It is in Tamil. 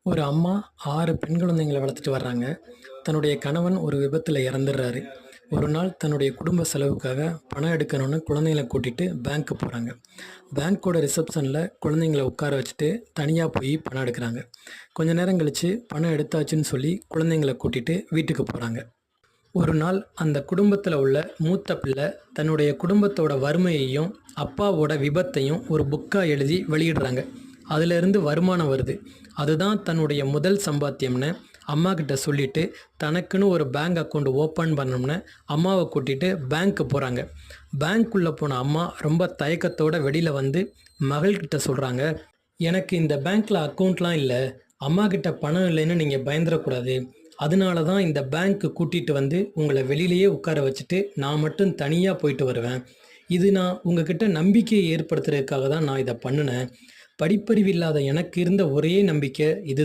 ஒரு அம்மா 6 பெண் குழந்தைங்கள வளர்த்துட்டு வர்றாங்க. தன்னுடைய கணவன் ஒரு விபத்துல இறந்துடுறாரு. ஒரு நாள் தன்னுடைய குடும்ப செலவுக்காக பணம் எடுக்கணும்னு குழந்தைங்கள கூட்டிட்டு பேங்க்கு போறாங்க. பேங்க்கோட ரிசப்ஷன்ல குழந்தைங்கள உட்கார வச்சுட்டு தனியா போய் பணம் எடுக்குறாங்க. கொஞ்ச நேரம் கழிச்சு பணம் எடுத்தாச்சுன்னு சொல்லி குழந்தைங்கள கூட்டிட்டு வீட்டுக்கு போறாங்க. ஒரு நாள் அந்த குடும்பத்துல உள்ள மூத்த பிள்ளை தன்னுடைய குடும்பத்தோட வறுமையையும், அப்பாவோட விபத்தையும் ஒரு புக்கா எழுதி வெளியிடுறாங்க. அதிலிருந்து வருமானம் வருது. அதுதான் தன்னுடைய முதல் சம்பாத்தியம்னு அம்மாகிட்ட சொல்லிட்டு, தனக்குன்னு ஒரு பேங்க் அக்கவுண்ட் ஓப்பன் பண்ணணும்னு அம்மாவ கூட்டிட்டு பேங்க்கு போறாங்க. பேங்க்குள்ள போன அம்மா ரொம்ப தயக்கத்தோட வெளியில வந்து மகள்கிட்ட சொல்றாங்க, "எனக்கு இந்த பேங்க்ல அக்கவுண்ட்லாம் இல்ல. அம்மாகிட்ட பணம் இல்லைன்னு நீங்க பயந்துறக்கூடாது. அதனால தான் இந்த பேங்க்கு கூட்டிட்டு வந்து உங்கள வெளியிலேயே உட்கார வச்சுட்டு, நான் மட்டும் தனியா போயிட்டு வருவேன். இது நான் உங்ககிட்ட நம்பிக்கைய ஏற்படுத்துறதுக்காக தான் நான் இத பண்ணுனேன். படிப்பறிவு இல்லாத எனக்கு இருந்த ஒரே நம்பிக்கை இது